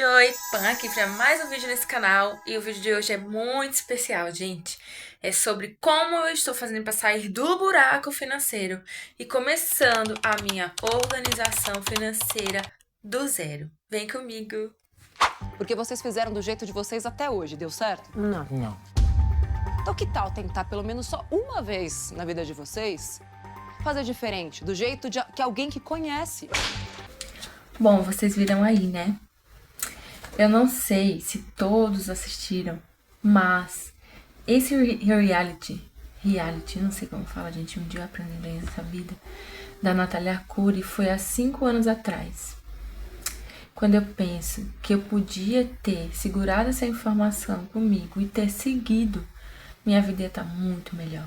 Oi, Pan aqui para mais um vídeo nesse canal e o vídeo de hoje é muito especial, gente. É sobre como eu estou fazendo para sair do buraco financeiro e começando a minha organização financeira do zero. Vem comigo! Porque vocês fizeram do jeito de vocês até hoje, deu certo? Não. Então que tal tentar pelo menos só uma vez na vida de vocês fazer diferente, do jeito que alguém que conhece? Bom, vocês viram aí, né? Eu não sei se todos assistiram, mas esse reality, não sei como fala, gente, um dia eu aprendi bem essa vida, da Natália Arcuri foi há 5 anos atrás. Quando eu penso que eu podia ter segurado essa informação comigo e ter seguido, minha vida ia estar muito melhor.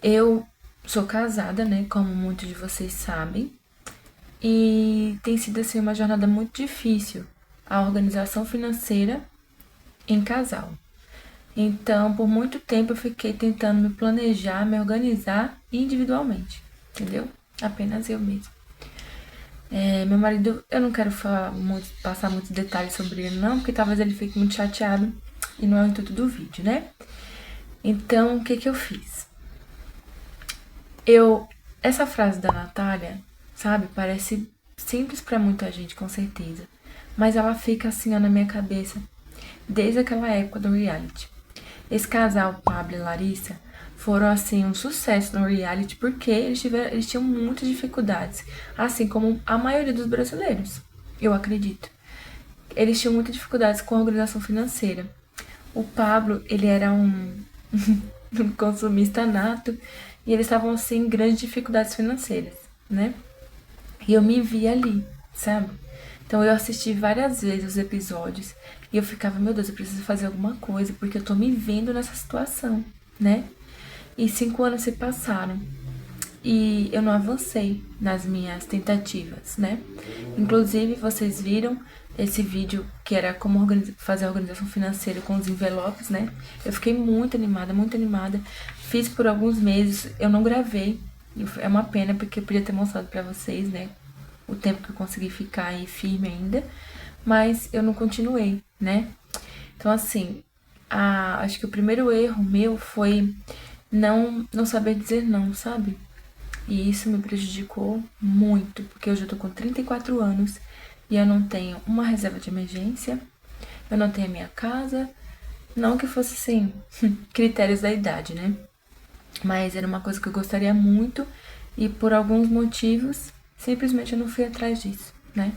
Eu sou casada, né, como muitos de vocês sabem, e tem sido assim uma jornada muito difícil, a organização financeira em casal. Então, por muito tempo eu fiquei tentando me planejar, me organizar individualmente, entendeu? Apenas eu mesmo. Meu marido, eu não quero passar muitos detalhes sobre ele não, porque talvez ele fique muito chateado e não é o intuito do vídeo, né? Então, o que eu fiz? Essa frase da Natália, sabe, parece simples pra muita gente, com certeza, mas ela fica assim, ó, na minha cabeça desde aquela época do reality. Esse casal, Pablo e Larissa, foram assim um sucesso no reality porque eles tinham muitas dificuldades, assim como a maioria dos brasileiros, eu acredito. Eles tinham muitas dificuldades com a organização financeira. O Pablo, ele era um consumista nato e eles estavam assim em grandes dificuldades financeiras, né? E eu me vi ali, sabe? Então eu assisti várias vezes os episódios e eu ficava, meu Deus, eu preciso fazer alguma coisa porque eu tô me vendo nessa situação, né? E 5 anos se passaram e eu não avancei nas minhas tentativas, né? Inclusive, vocês viram esse vídeo que era como fazer a organização financeira com os envelopes, né? Eu fiquei muito animada, muito animada. Fiz por alguns meses, eu não gravei. É uma pena porque eu podia ter mostrado pra vocês, né? O tempo que eu consegui ficar aí firme ainda, mas eu não continuei, né? Então, assim, acho que o primeiro erro meu foi não saber dizer não, sabe? E isso me prejudicou muito, porque hoje eu tô com 34 anos e eu não tenho uma reserva de emergência, eu não tenho a minha casa, não que fosse assim, critérios da idade, né? Mas era uma coisa que eu gostaria muito e por alguns motivos, simplesmente eu não fui atrás disso, né?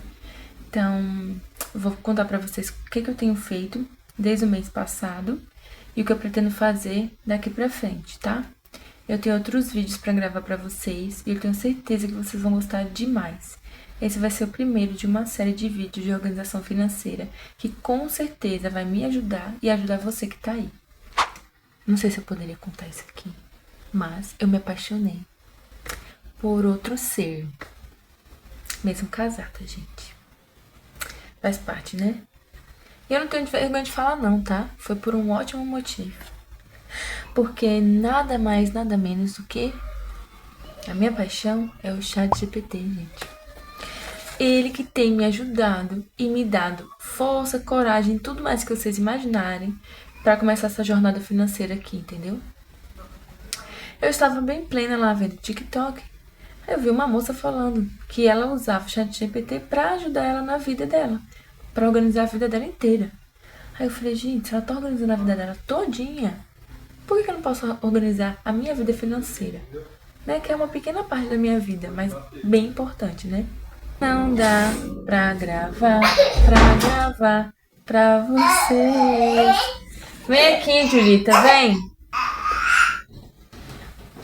Então, eu vou contar pra vocês o que eu tenho feito desde o mês passado e o que eu pretendo fazer daqui pra frente, tá? Eu tenho outros vídeos pra gravar pra vocês e eu tenho certeza que vocês vão gostar demais. Esse vai ser o primeiro de uma série de vídeos de organização financeira que com certeza vai me ajudar e ajudar você que tá aí. Não sei se eu poderia contar isso aqui, mas eu me apaixonei por outro ser, mesmo casada, gente. Faz parte, né? E eu não tenho vergonha de falar não, tá? Foi por um ótimo motivo. Porque nada mais, nada menos do que a minha paixão é o ChatGPT, gente. Ele que tem me ajudado e me dado força, coragem, tudo mais que vocês imaginarem pra começar essa jornada financeira aqui, entendeu? Eu estava bem plena lá vendo TikTok. Aí eu vi uma moça falando que ela usava o ChatGPT pra ajudar ela na vida dela, pra organizar a vida dela inteira. Aí eu falei, gente, se ela tá organizando a vida dela todinha, por que eu não posso organizar a minha vida financeira? Né? Que é uma pequena parte da minha vida, mas bem importante, né? Não dá pra gravar pra vocês. Vem aqui, Julita, vem.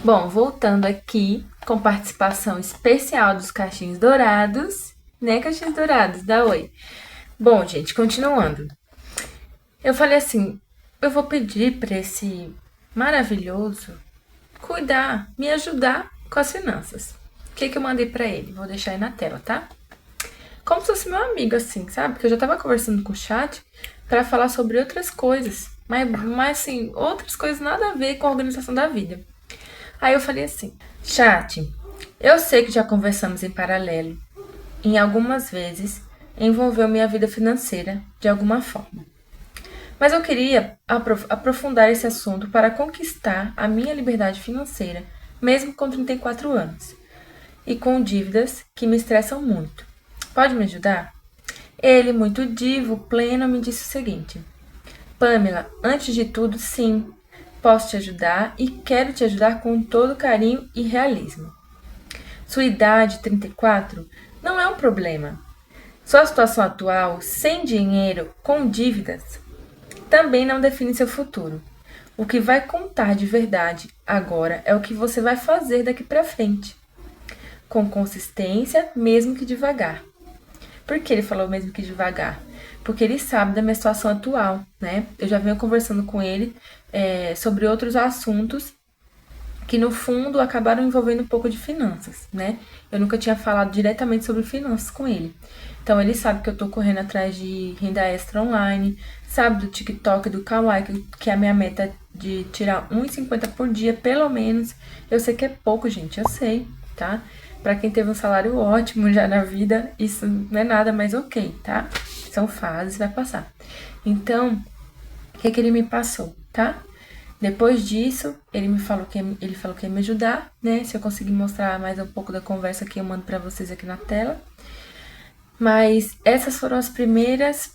Bom, voltando aqui, com participação especial dos Cachinhos Dourados, né, Cachinhos Dourados? Dá oi. Bom, gente, continuando. Eu falei assim, eu vou pedir pra esse maravilhoso cuidar, me ajudar com as finanças. O que eu mandei pra ele? Vou deixar aí na tela, tá? Como se fosse meu amigo, assim, sabe? Porque eu já tava conversando com o chat pra falar sobre outras coisas. Mas assim, outras coisas nada a ver com a organização da vida. Aí eu falei assim, chat, eu sei que já conversamos em paralelo, em algumas vezes, envolveu minha vida financeira de alguma forma. Mas eu queria aprofundar esse assunto para conquistar a minha liberdade financeira, mesmo com 34 anos, e com dívidas que me estressam muito. Pode me ajudar? Ele, muito divo, pleno, me disse o seguinte: Pamela, antes de tudo, sim, posso te ajudar e quero te ajudar com todo carinho e realismo. Sua idade, 34, não é um problema. Sua situação atual, sem dinheiro, com dívidas, também não define seu futuro. O que vai contar de verdade agora é o que você vai fazer daqui para frente. Com consistência, mesmo que devagar. Por que ele falou mesmo que devagar? Porque ele sabe da minha situação atual, né? Eu já venho conversando com ele sobre outros assuntos que, no fundo, acabaram envolvendo um pouco de finanças, né? Eu nunca tinha falado diretamente sobre finanças com ele. Então, ele sabe que eu tô correndo atrás de renda extra online, sabe do TikTok, do Kawaii, que é a minha meta de tirar 1,50 por dia, pelo menos. Eu sei que é pouco, gente, eu sei, tá? Pra quem teve um salário ótimo já na vida, isso não é nada, mas ok, tá? São fases, vai passar. Então, o que ele me passou, tá? Depois disso, ele falou que ia me ajudar, né? Se eu conseguir mostrar mais um pouco da conversa que eu mando pra vocês aqui na tela. Mas essas foram as primeiras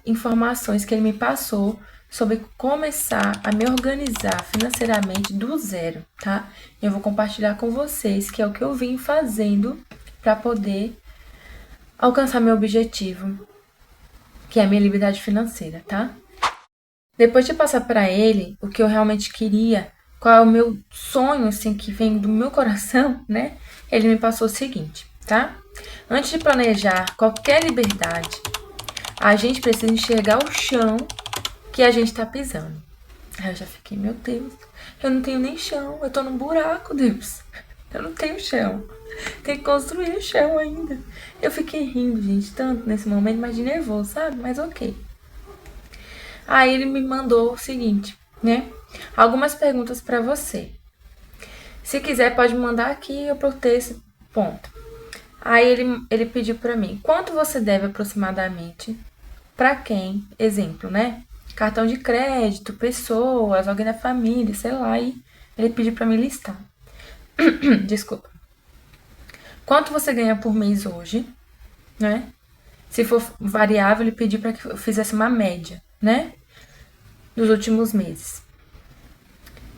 informações que ele me passou sobre começar a me organizar financeiramente do zero, tá? Eu vou compartilhar com vocês, que é o que eu vim fazendo para poder alcançar meu objetivo, que é a minha liberdade financeira, tá? Depois de passar para ele o que eu realmente queria, qual é o meu sonho, assim, que vem do meu coração, né? Ele me passou o seguinte, tá? Antes de planejar qualquer liberdade, a gente precisa enxergar o chão que a gente tá pisando. Aí eu já fiquei, meu Deus, eu não tenho nem chão, eu tô num buraco, Deus. Eu não tenho chão. Tem que construir o chão ainda. Eu fiquei rindo, gente, tanto nesse momento, mas de nervoso, sabe? Mas ok. Aí ele me mandou o seguinte, né? Algumas perguntas pra você. Se quiser, pode mandar aqui, eu botei esse ponto. Aí ele pediu pra mim, quanto você deve aproximadamente pra quem? Exemplo, né? Cartão de crédito, pessoas, alguém da família, sei lá. E ele pediu pra me listar. Desculpa. Quanto você ganha por mês hoje, né? Se for variável, ele pediu pra que eu fizesse uma média, né? Dos últimos meses.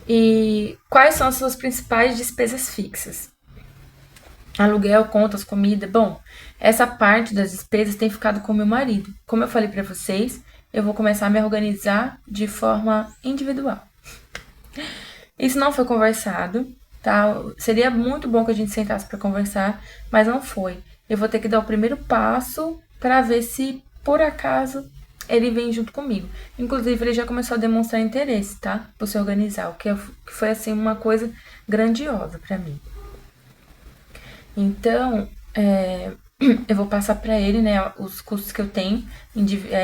E quais são as suas principais despesas fixas? Aluguel, contas, comida. Bom, essa parte das despesas tem ficado com meu marido. Como eu falei pra vocês, eu vou começar a me organizar de forma individual. Isso não foi conversado, tá? Seria muito bom que a gente sentasse pra conversar, mas não foi. Eu vou ter que dar o primeiro passo pra ver se, por acaso, ele vem junto comigo. Inclusive, ele já começou a demonstrar interesse, tá? Por se organizar, o que foi, assim, uma coisa grandiosa pra mim. Então, eu vou passar pra ele, né, os custos que eu tenho,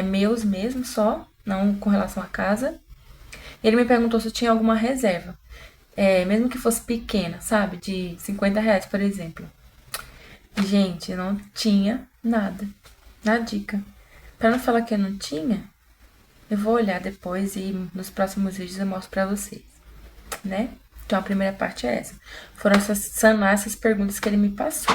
meus mesmo só, não com relação à casa. Ele me perguntou se eu tinha alguma reserva, mesmo que fosse pequena, sabe, de R$ 50, por exemplo. Gente, eu não tinha nada, na dica. Pra não falar que eu não tinha, eu vou olhar depois e nos próximos vídeos eu mostro pra vocês, né? Então, a primeira parte é essa. Foram sanar essas perguntas que ele me passou.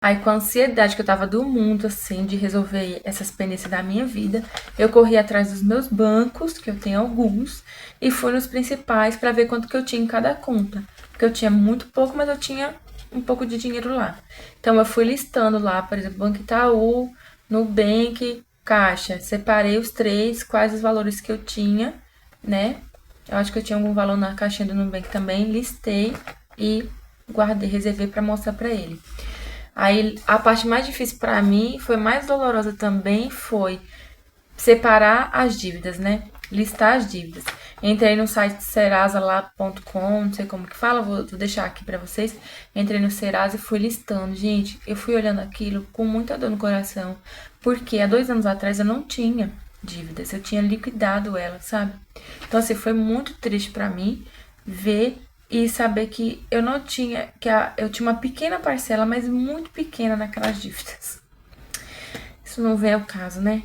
Aí, com a ansiedade que eu tava do mundo, assim, de resolver essas pendências da minha vida, eu corri atrás dos meus bancos, que eu tenho alguns, e fui nos principais pra ver quanto que eu tinha em cada conta. Porque eu tinha muito pouco, mas eu tinha um pouco de dinheiro lá. Então, eu fui listando lá, por exemplo, Banco Itaú, Nubank, Caixa. Separei os três, quais os valores que eu tinha, né? Eu acho que eu tinha algum valor na caixinha do Nubank também, listei e guardei, reservei pra mostrar pra ele. Aí, a parte mais difícil pra mim, foi mais dolorosa também, foi separar as dívidas, né? Listar as dívidas. Entrei no site serasa.com, não sei como que fala, vou deixar aqui pra vocês. Entrei no Serasa e fui listando. Gente, eu fui olhando aquilo com muita dor no coração, porque há 2 anos atrás eu não tinha dívidas, eu tinha liquidado ela, sabe? Então, assim, foi muito triste pra mim ver e saber que eu não tinha, eu tinha uma pequena parcela, mas muito pequena naquelas dívidas. isso não vem ao caso, né?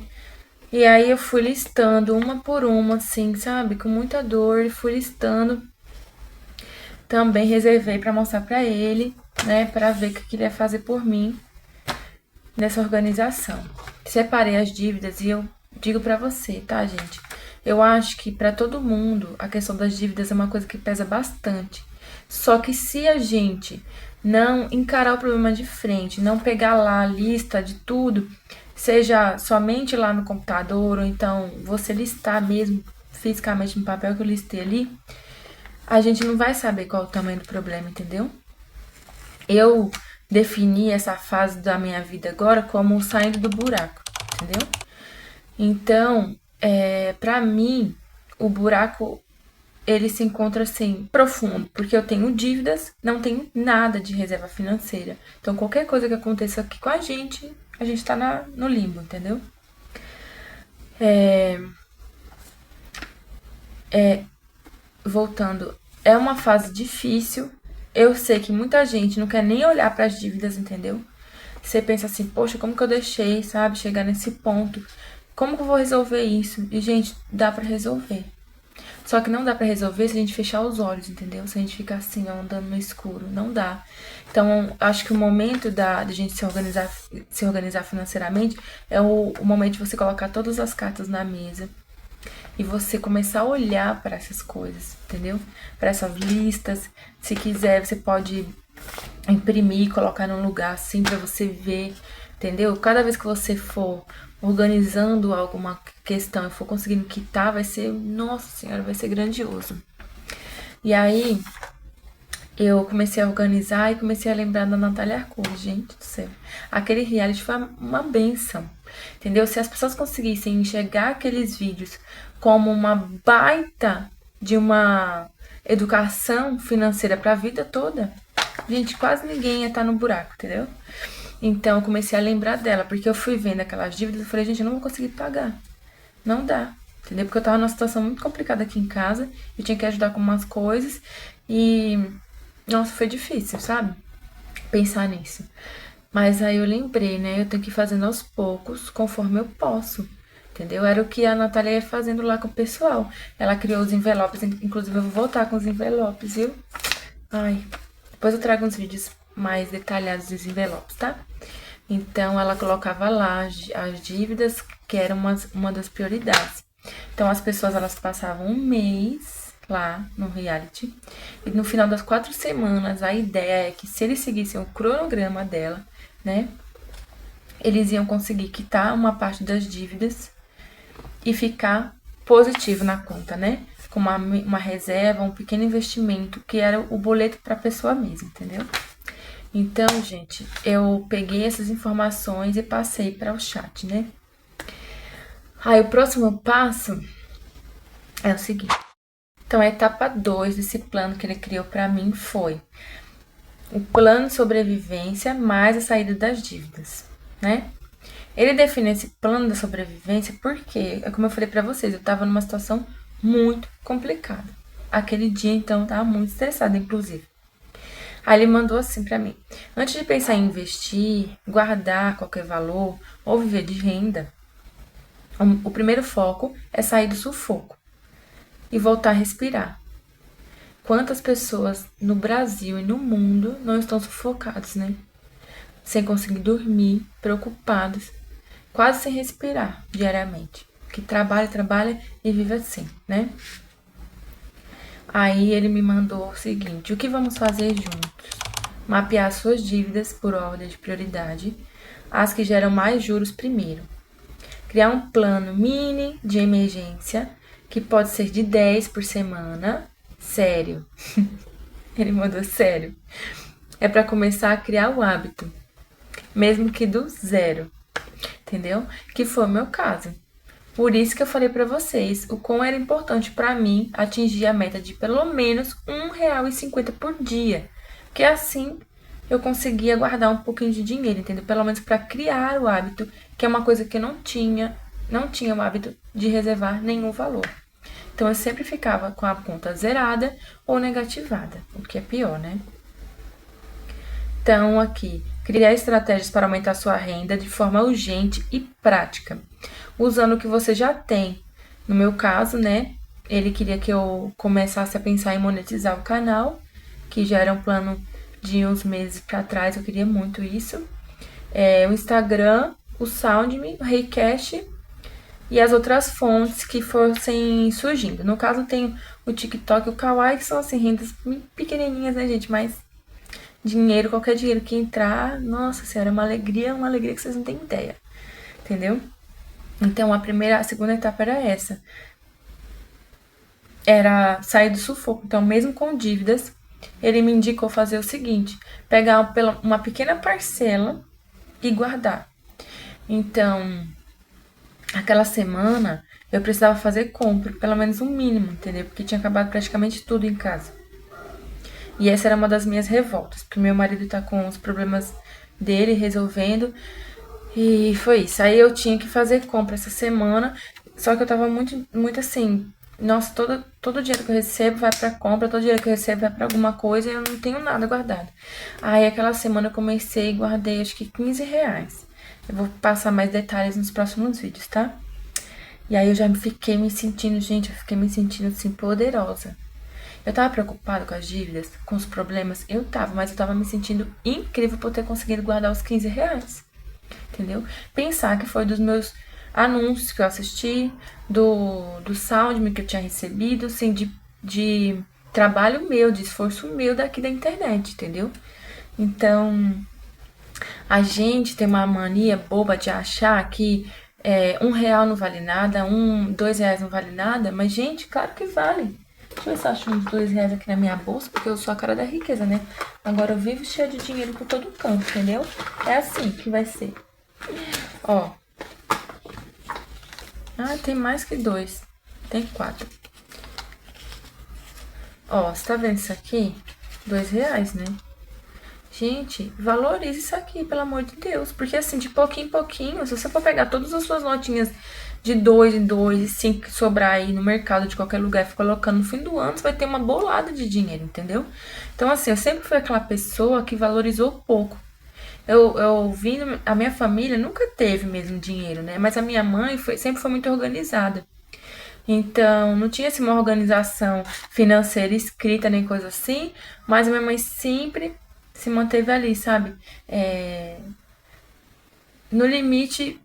E aí eu fui listando uma por uma, assim, sabe? Com muita dor, fui listando. Também reservei pra mostrar pra ele, né? Pra ver o que ele ia fazer por mim nessa organização. Separei as dívidas e eu digo pra você, tá, gente? Eu acho que pra todo mundo a questão das dívidas é uma coisa que pesa bastante. Só que se a gente não encarar o problema de frente, não pegar lá a lista de tudo, seja somente lá no computador ou então você listar mesmo fisicamente no papel que eu listei ali, a gente não vai saber qual é o tamanho do problema, entendeu? Eu defini essa fase da minha vida agora como saindo do buraco, entendeu? Então, pra mim, o buraco ele se encontra assim, profundo, porque eu tenho dívidas, não tenho nada de reserva financeira. Então, qualquer coisa que aconteça aqui com a gente tá no limbo, entendeu? Voltando, é uma fase difícil. Eu sei que muita gente não quer nem olhar para as dívidas, entendeu? Você pensa assim, poxa, como que eu deixei, sabe, chegar nesse ponto? Como que eu vou resolver isso? E, gente, dá pra resolver. Só que não dá pra resolver se a gente fechar os olhos, entendeu? Se a gente ficar assim, ó, andando no escuro. Não dá. Então, acho que o momento da gente se organizar financeiramente é o momento de você colocar todas as cartas na mesa e você começar a olhar para essas coisas, entendeu? Para essas listas. Se quiser, você pode imprimir, colocar num lugar assim para você ver, entendeu? Cada vez que você for organizando alguma questão e for conseguindo quitar, vai ser, nossa senhora, vai ser grandioso. E aí, eu comecei a organizar e comecei a lembrar da Natália Arcuri, gente do céu. Aquele reality foi uma benção, entendeu? Se as pessoas conseguissem enxergar aqueles vídeos como uma baita de uma educação financeira para a vida toda, gente, quase ninguém ia estar no buraco, entendeu? Então, eu comecei a lembrar dela, porque eu fui vendo aquelas dívidas e falei, gente, eu não vou conseguir pagar. Não dá, entendeu? Porque eu tava numa situação muito complicada aqui em casa, eu tinha que ajudar com umas coisas e, nossa, foi difícil, sabe? Pensar nisso. Mas aí eu lembrei, né? Eu tenho que ir fazendo aos poucos, conforme eu posso, entendeu? Era o que a Natália ia fazendo lá com o pessoal. Ela criou os envelopes, inclusive eu vou voltar com os envelopes, viu? Ai, depois eu trago uns vídeos mais detalhados dos envelopes, tá? Então, ela colocava lá as dívidas, que era uma das prioridades. Então, as pessoas, elas passavam um mês lá no reality. E no final das 4 semanas, a ideia é que se eles seguissem o cronograma dela, né? Eles iam conseguir quitar uma parte das dívidas e ficar positivo na conta, né? Com uma reserva, um pequeno investimento, que era o boleto para a pessoa mesma, entendeu? Então, gente, eu peguei essas informações e passei para o chat, né? Aí, o próximo passo é o seguinte. Então, a etapa 2 desse plano que ele criou para mim foi o plano de sobrevivência mais a saída das dívidas, né? Ele define esse plano da sobrevivência porque, é como eu falei para vocês, eu tava numa situação muito complicada. Aquele dia, então, eu tava muito estressada, inclusive. Aí ele mandou assim pra mim: antes de pensar em investir, guardar qualquer valor ou viver de renda, o primeiro foco é sair do sufoco e voltar a respirar. Quantas pessoas no Brasil e no mundo não estão sufocadas, né? Sem conseguir dormir, preocupados, quase sem respirar diariamente. Que trabalha, trabalha e vive assim, né? Aí ele me mandou o seguinte: o que vamos fazer juntos? Mapear suas dívidas por ordem de prioridade, as que geram mais juros primeiro. Criar um plano mini de emergência, que pode ser de 10 por semana. Sério. Ele mandou sério. É para começar a criar o hábito, mesmo que do zero. Entendeu? Que foi o meu caso. Por isso que eu falei pra vocês o quão era importante pra mim atingir a meta de pelo menos R$ 1,50 por dia. Que assim eu conseguia guardar um pouquinho de dinheiro, entendeu? Pelo menos pra criar o hábito, que é uma coisa que eu não tinha o hábito de reservar nenhum valor. Então eu sempre ficava com a conta zerada ou negativada, o que é pior, né? Então, aqui, criar estratégias para aumentar sua renda de forma urgente e prática, usando o que você já tem. No meu caso, né, ele queria que eu começasse a pensar em monetizar o canal, que já era um plano de uns meses para trás, eu queria muito isso. O Instagram, o SoundMe, o Recash e as outras fontes que fossem surgindo. No caso, tem o TikTok e o Kawaii, que são assim, rendas pequenininhas, né, gente? Mas dinheiro, qualquer dinheiro que entrar, nossa senhora, é uma alegria que vocês não têm ideia. Entendeu? Então, a segunda etapa era essa. Era sair do sufoco. Então, mesmo com dívidas, ele me indicou fazer o seguinte: pegar uma pequena parcela e guardar. Então, aquela semana eu precisava fazer compra, pelo menos um mínimo, entendeu? Porque tinha acabado praticamente tudo em casa. E essa era uma das minhas revoltas, porque meu marido tá com os problemas dele resolvendo. E foi isso. Aí eu tinha que fazer compra essa semana, só que eu tava muito assim. Nossa, todo dinheiro que eu recebo vai pra compra, todo dinheiro que eu recebo vai pra alguma coisa e eu não tenho nada guardado. Aí aquela semana eu comecei e guardei acho que R$ 15. Eu vou passar mais detalhes nos próximos vídeos, tá? E aí eu já fiquei me sentindo, gente, eu fiquei me sentindo assim, poderosa. Eu tava preocupada com as dívidas, com os problemas, mas eu tava me sentindo incrível por ter conseguido guardar os R$ 15. Entendeu? Pensar que foi dos meus anúncios que eu assisti, do SoundMe que eu tinha recebido, assim, de trabalho meu, de esforço meu daqui da internet, entendeu? Então, a gente tem uma mania boba de achar que R$ 1 não vale nada, R$ 2 não vale nada, mas, gente, claro que vale. Deixa eu ver se eu acho uns R$ 2 aqui na minha bolsa, porque eu sou a cara da riqueza, né? Agora eu vivo cheia de dinheiro por todo canto, entendeu? É assim que vai ser. Ó. Ah, tem mais que 2. Tem 4. Ó, você tá vendo isso aqui? R$ 2, né? Gente, valorize isso aqui, pelo amor de Deus. Porque assim, de pouquinho em pouquinho, se você for pegar todas as suas notinhas de 2 em 2 e 5 que sobrar aí no mercado de qualquer lugar e for colocando no fim do ano, você vai ter uma bolada de dinheiro, entendeu? Então, assim, eu sempre fui aquela pessoa que valorizou pouco. Eu vi, a minha família nunca teve mesmo dinheiro, né? Mas a minha mãe sempre foi muito organizada. Então, não tinha assim, uma organização financeira escrita nem coisa assim, mas a minha mãe sempre se manteve ali, sabe? No limite,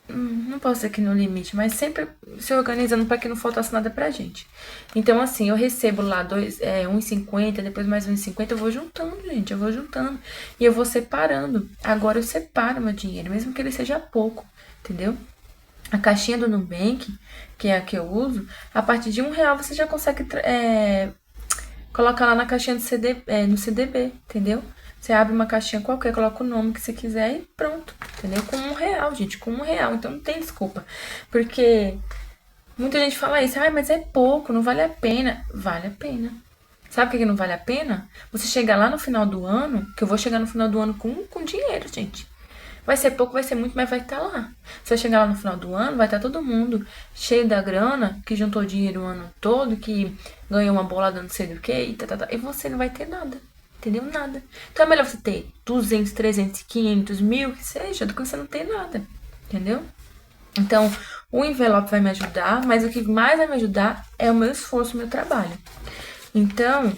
não posso dizer que no limite, mas sempre se organizando para que não faltasse nada pra gente. Então, assim, eu recebo lá 1,50, depois mais 1,50, eu vou juntando, gente, eu vou juntando. E eu vou separando. Agora eu separo meu dinheiro, mesmo que ele seja pouco, entendeu? A caixinha do Nubank, que é a que eu uso, a partir de R$ 1 você já consegue colocar lá na caixinha do no CDB, entendeu? Você abre uma caixinha qualquer, coloca o nome que você quiser e pronto, entendeu? Com R$ 1, gente, com R$ 1. Então não tem desculpa. Porque muita gente fala isso, mas é pouco, não vale a pena. Vale a pena. Sabe o que não vale a pena? Você chegar lá no final do ano, que eu vou chegar no final do ano com dinheiro, gente. Vai ser pouco, vai ser muito, mas vai estar lá. Se eu chegar lá no final do ano, vai estar todo mundo cheio da grana, que juntou dinheiro o ano todo, que ganhou uma bolada não sei do que, e você não vai ter nada. Entendeu? Nada. Então é melhor você ter 200, 300, 500, 1.000, que seja, do que você não ter nada. Entendeu? Então, o envelope vai me ajudar, mas o que mais vai me ajudar é o meu esforço, o meu trabalho. Então,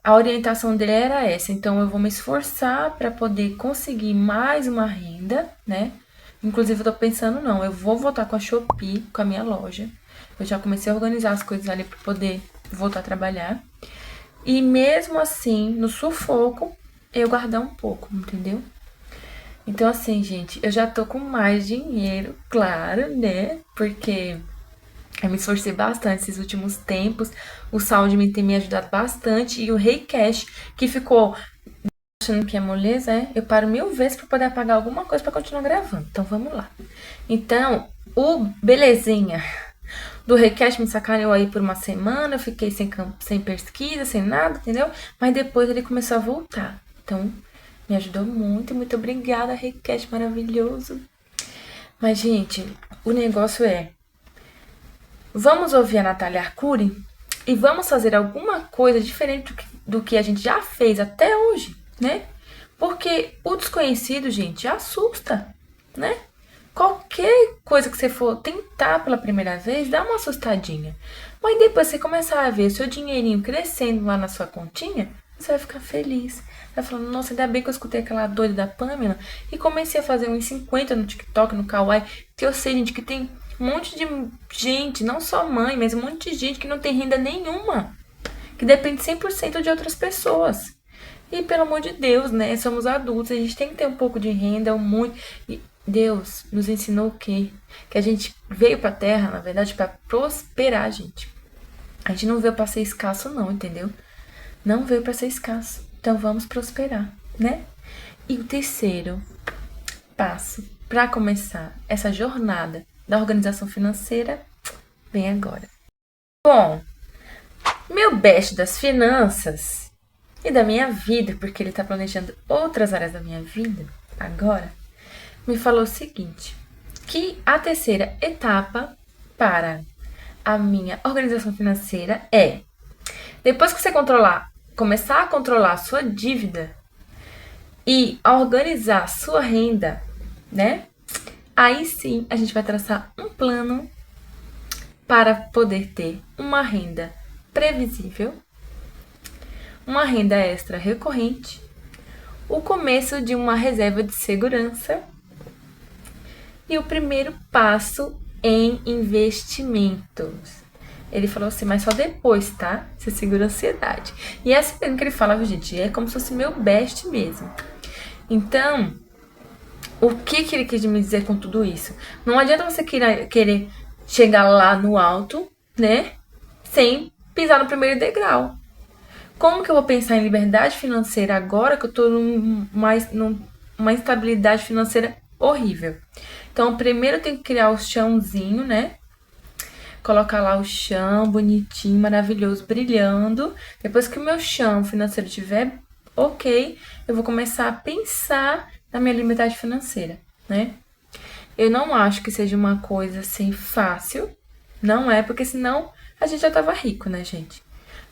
a orientação dele era essa. Então, eu vou me esforçar para poder conseguir mais uma renda, né? Inclusive, eu tô pensando, não, eu vou voltar com a Shopee, com a minha loja. Eu já comecei a organizar as coisas ali para poder voltar a trabalhar. E mesmo assim, no sufoco, eu guardar um pouco, entendeu? Então, assim, gente, eu já tô com mais dinheiro, claro, né? Porque eu me esforcei bastante esses últimos tempos. O SoundMe tem me ajudado bastante. E o Recash, que ficou achando que é moleza, eu paro 1000 vezes pra poder pagar alguma coisa pra continuar gravando. Então, vamos lá. Então, o belezinha do Recash me sacaneou aí por uma semana. Eu fiquei sem pesquisa, sem nada, entendeu? Mas depois ele começou a voltar. Então, me ajudou muito. Muito obrigada, Recash maravilhoso. Mas, gente, o negócio vamos ouvir a Natália Arcuri e vamos fazer alguma coisa diferente do que a gente já fez até hoje, né? Porque o desconhecido, gente, assusta, né? Qualquer coisa que você for tentar pela primeira vez, dá uma assustadinha. Mas depois você começar a ver seu dinheirinho crescendo lá na sua continha, você vai ficar feliz. Vai falando, nossa, ainda bem que eu escutei aquela doida da Pamela e comecei a fazer uns 50 no TikTok, no Kawaii, que eu sei, gente, que tem um monte de gente, não só mãe, mas um monte de gente que não tem renda nenhuma, que depende 100% de outras pessoas. E pelo amor de Deus, né? Somos adultos, a gente tem que ter um pouco de renda, muito. E Deus nos ensinou o quê? Que a gente veio pra Terra, na verdade, pra prosperar, gente. A gente não veio pra ser escasso, não, entendeu? Não veio pra ser escasso. Então vamos prosperar, né? E o terceiro passo para começar essa jornada da organização financeira vem agora. Bom, meu best das finanças e da minha vida, porque ele tá planejando outras áreas da minha vida agora, me falou o seguinte, que a terceira etapa para a minha organização financeira é, depois que você começar a controlar a sua dívida e a organizar a sua renda, né? Aí sim a gente vai traçar um plano para poder ter uma renda previsível, uma renda extra recorrente, o começo de uma reserva de segurança e o primeiro passo em investimentos. Ele falou assim, mas só depois, tá? Você segura a ansiedade. E é assim mesmo que ele fala, gente, é como se fosse meu best mesmo. Então, o que ele quis me dizer com tudo isso? Não adianta você querer chegar lá no alto, né? Sem pisar no primeiro degrau. Como que eu vou pensar em liberdade financeira agora que eu tô numa instabilidade financeira horrível? Então, primeiro eu tenho que criar o chãozinho, né? Colocar lá o chão bonitinho, maravilhoso, brilhando. Depois que o meu chão financeiro estiver ok, eu vou começar a pensar na minha liberdade financeira, né? Eu não acho que seja uma coisa assim fácil. Não é, porque senão a gente já tava rico, né, gente?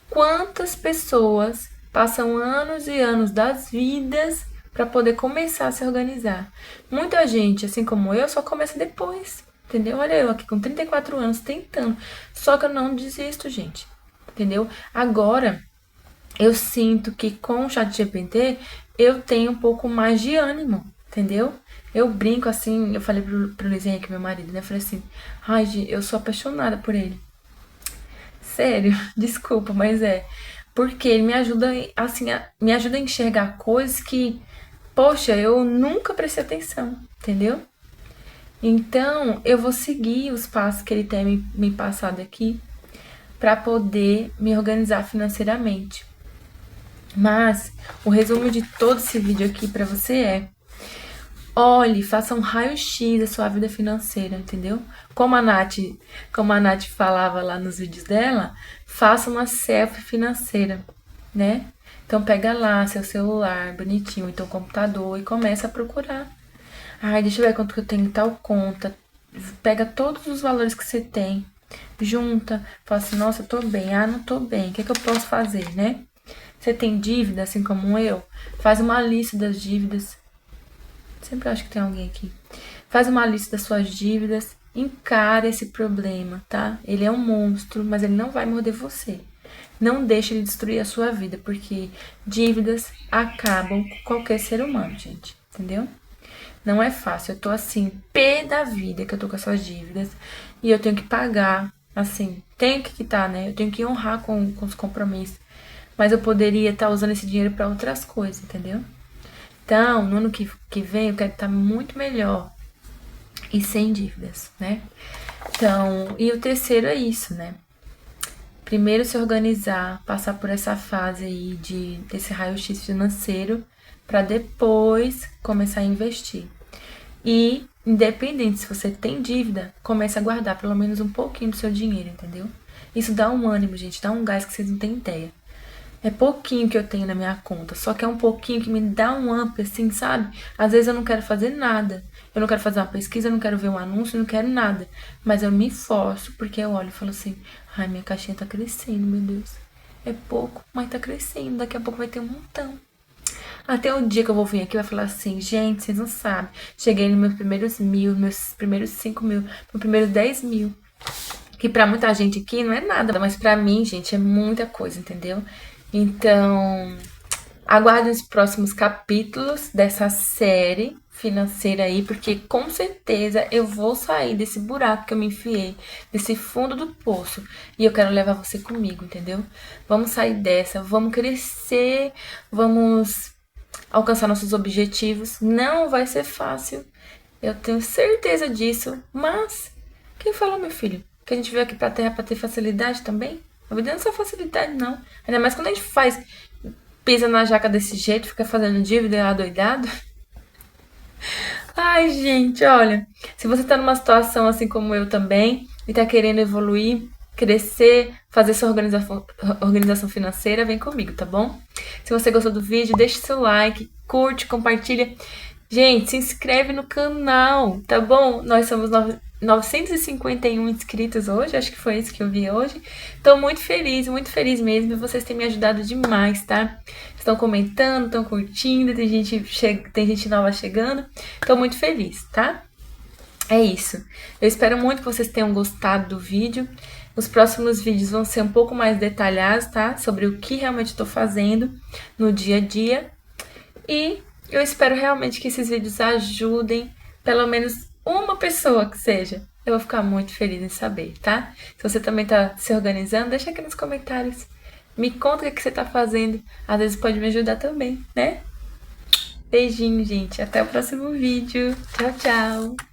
Quantas pessoas passam anos e anos das vidas para poder começar a se organizar? Muita gente, assim como eu, só começa depois, entendeu? Olha eu aqui com 34 anos tentando. Só que eu não desisto, gente, entendeu? Agora, eu sinto que com o ChatGPT eu tenho um pouco mais de ânimo, entendeu? Eu brinco assim, eu falei pro Luizinho aqui, meu marido, né? Eu falei assim, ai, eu sou apaixonada por ele. Sério, desculpa, mas é. Porque ele me ajuda, assim, me ajuda a enxergar coisas que, poxa, eu nunca prestei atenção, entendeu? Então, eu vou seguir os passos que ele tem me passado aqui para poder me organizar financeiramente. Mas, o resumo de todo esse vídeo aqui para você é: olhe, faça um raio-x da sua vida financeira, entendeu? Como a Nath falava lá nos vídeos dela, faça uma selfie financeira, né? Então pega lá seu celular bonitinho, então computador e começa a procurar. Ai, deixa eu ver quanto que eu tenho em tal conta. Pega todos os valores que você tem, junta, fala assim, nossa, eu tô bem, não tô bem, o que é que eu posso fazer, né? Você tem dívida, assim como eu? Faz uma lista das dívidas. Sempre acho que tem alguém aqui. Faz uma lista das suas dívidas, encara esse problema, tá? Ele é um monstro, mas ele não vai morder você. Não deixe ele destruir a sua vida, porque dívidas acabam com qualquer ser humano, gente, entendeu? Não é fácil, eu tô assim, pé da vida que eu tô com essas dívidas e eu tenho que pagar, assim, tenho que quitar, né? Eu tenho que honrar com os compromissos, mas eu poderia estar usando esse dinheiro para outras coisas, entendeu? Então, no ano que vem, eu quero estar muito melhor e sem dívidas, né? Então, e o terceiro é isso, né? Primeiro se organizar, passar por essa fase aí desse raio-x financeiro, para depois começar a investir. E, independente se você tem dívida, comece a guardar pelo menos um pouquinho do seu dinheiro, entendeu? Isso dá um ânimo, gente, dá um gás que vocês não têm ideia. É pouquinho que eu tenho na minha conta, só que é um pouquinho que me dá um up, assim, sabe? Às vezes eu não quero fazer nada. Eu não quero fazer uma pesquisa, eu não quero ver um anúncio, eu não quero nada. Mas eu me esforço, porque eu olho e falo assim, ai, minha caixinha tá crescendo, meu Deus. É pouco, mas tá crescendo, daqui a pouco vai ter um montão. Até o dia que eu vou vir aqui, vai falar assim, gente, vocês não sabem. Cheguei nos meus primeiros 1.000, meus primeiros 5.000, meus primeiros 10.000. Que pra muita gente aqui não é nada, mas pra mim, gente, é muita coisa, entendeu? Então, aguardem os próximos capítulos dessa série financeira aí, porque com certeza eu vou sair desse buraco que eu me enfiei, desse fundo do poço, e eu quero levar você comigo, entendeu? Vamos sair dessa, vamos crescer, vamos alcançar nossos objetivos. Não vai ser fácil, eu tenho certeza disso, mas quem falou, meu filho? Que a gente veio aqui pra Terra pra ter facilidade também? A vida não é só facilidade, não. Ainda mais quando a gente pisa na jaca desse jeito, fica fazendo dívida adoidado. Ai, gente, olha, se você tá numa situação assim como eu também, e tá querendo evoluir, crescer, fazer sua organização financeira, vem comigo, tá bom? Se você gostou do vídeo, deixa seu like, curte, compartilha. Gente, se inscreve no canal, tá bom? Nós somos 951 inscritos hoje, acho que foi isso que eu vi hoje. Tô muito feliz mesmo, e vocês têm me ajudado demais, tá? Estão comentando, estão curtindo, tem gente nova chegando. Tô muito feliz, tá? É isso. Eu espero muito que vocês tenham gostado do vídeo. Os próximos vídeos vão ser um pouco mais detalhados, tá? Sobre o que realmente estou fazendo no dia a dia. E eu espero realmente que esses vídeos ajudem pelo menos uma pessoa que seja. Eu vou ficar muito feliz em saber, tá? Se você também tá se organizando, deixa aqui nos comentários. Me conta o que você tá fazendo. Às vezes pode me ajudar também, né? Beijinho, gente. Até o próximo vídeo. Tchau, tchau.